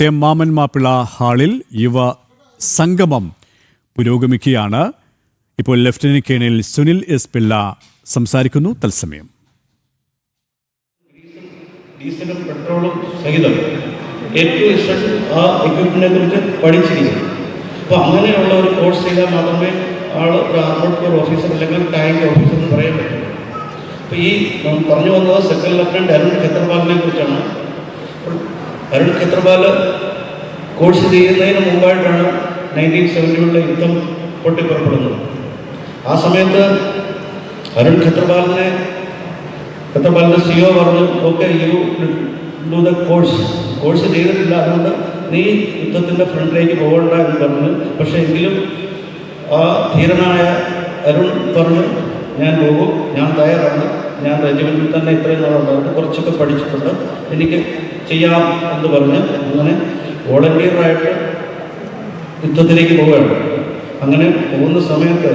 കോട്ടയം മാമൻ മാപ്പിള ഹാളിൽ യുവ സംഗമം പുരോഗമിക്കുകയാണ്. ഇപ്പോൾ lieutenant colonel Sunil S Pillai സംസാരിക്കുന്നു. തത്സമയം ഡീസലും പെട്രോളും സഹിതം ഏറ്റവും ഇഷ്ടം ആ എക്വിപ്മെന്റിനെ കുറിച്ച് പഠിച്ചിരിക്കും. അപ്പോൾ അങ്ങനെയുള്ള ഒരു കോഴ്സ് ചെയ്താൽ മാത്രമേ ആൾ ഒരു ആർമോഡ് കോർ ഓഫീസർ അല്ലെങ്കിൽ ടാങ്ക് ഓഫീസർ എന്ന് പറയാൻ പറ്റും. അപ്പോൾ ഈ പറഞ്ഞു വന്നത് സെക്കൻഡ് ലഫ്റ്റനന്റ് അരുൺ ഖത്രപാലിനെ കുറിച്ചാണ്. അരുൺ ഖത്രപാൽ കോഴ്സ് ചെയ്യുന്നതിന് മുമ്പായിട്ടാണ് 1970 യുദ്ധം പൊട്ടിപ്പുറപ്പെടുന്നത്. ആ സമയത്ത് അരുൺ ഖത്രപാലിന്റെ CEO പറഞ്ഞു, okay you do the course ചെയ്തിട്ടില്ല, അതുകൊണ്ട് നീ യുദ്ധത്തിൻ്റെ ഫ്രണ്ടിലേക്ക് പോകണ്ട എന്ന് പറഞ്ഞു. പക്ഷേ എങ്കിലും ആ ധീരനായ അരുൺ പറഞ്ഞു, ഞാൻ പോകും, ഞാൻ തയ്യാറാണ്, ഞാൻ റെജിമെൻറ്റിൽ തന്നെ ഇത്രയും നാളുണ്ടായിരുന്നു, കുറച്ചൊക്കെ പഠിച്ചിട്ടുണ്ട്, എനിക്ക് ചെയ്യാം എന്ന് പറഞ്ഞ് അങ്ങനെ വോളണ്ടിയറായിട്ട് യുദ്ധത്തിലേക്ക് പോവുകയാണ്. അങ്ങനെ പോകുന്ന സമയത്ത്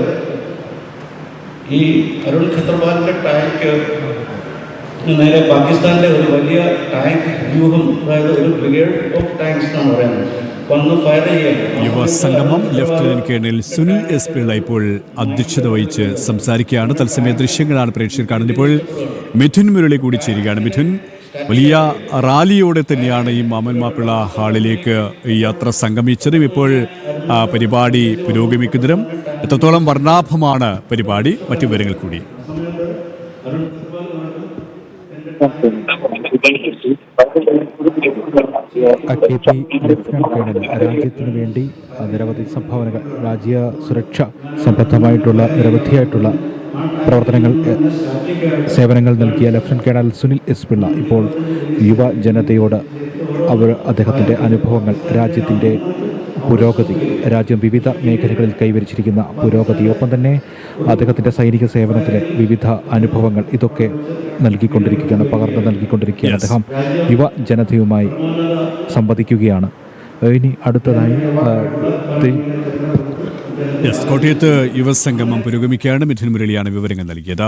ഈ അരുൺ ഖത്രപാലിൻ്റെ ടാങ്ക് നേരെ പാകിസ്ഥാനിലെ ഒരു വലിയ ടാങ്ക് വ്യൂഹം, അതായത് ഒരു ബ്രിഗേഡ് ഓഫ് ടാങ്ക്സ് എന്നാണ് പറയുന്നത്, വന്ന് ഫയർ ചെയ്യാൻ. യുവ സംഗമം lieutenant colonel Sunil S Pillai ഇപ്പോൾ അധ്യക്ഷത വഹിച്ച് സംസാരിക്കുകയാണ്. തത്സമയ ദൃശ്യങ്ങളാണ് പ്രേക്ഷകർ കാണുന്നത്. ഇപ്പോൾ മിഥുൻ മുരളി കൂടി ചേരുകയാണ്. മിഥുൻ, വലിയ റാലിയോടെ തന്നെയാണ് ഈ മാമൻ മാപ്പിള ഹാളിലേക്ക് ഈ യാത്ര സംഗമിച്ചതും ഇപ്പോൾ പരിപാടി പുരോഗമിക്കുന്നതും എത്രത്തോളം വർണ്ണാഭമാണ് പരിപാടി, മറ്റു വിവരങ്ങൾ കൂടി. ലഫ്റ്റനന്റ് കേണൽ രാജ്യത്തിനു വേണ്ടി നിരവധി സംഭാവനകൾ, രാജ്യ സുരക്ഷ സംബന്ധമായിട്ടുള്ള നിരവധിയായിട്ടുള്ള പ്രവർത്തനങ്ങൾ, സേവനങ്ങൾ നൽകിയ lieutenant colonel Sunil S Pillai ഇപ്പോൾ യുവജനതയോട് അദ്ദേഹത്തിൻ്റെ അനുഭവങ്ങൾ, രാജ്യത്തിൻ്റെ പുരോഗതി, രാജ്യം വിവിധ മേഖലകളിൽ കൈവരിച്ചിരിക്കുന്ന പുരോഗതി, ഒപ്പം തന്നെ അദ്ദേഹത്തിൻ്റെ സൈനിക സേവനത്തിലെ വിവിധ അനുഭവങ്ങൾ, ഇതൊക്കെ നൽകിക്കൊണ്ടിരിക്കുകയാണ്, പകർന്നു നൽകിക്കൊണ്ടിരിക്കുകയാണ്. അദ്ദേഹം യുവജനതയുമായി സംവദിക്കുകയാണ്. ഇനി അടുത്തതായി കോട്ടയത്ത് യുവസംഗമം പുരോഗമിക്കുകയാണ്. മിഥുൻ മുരളിയാണ് വിവരങ്ങൾ നൽകിയത്.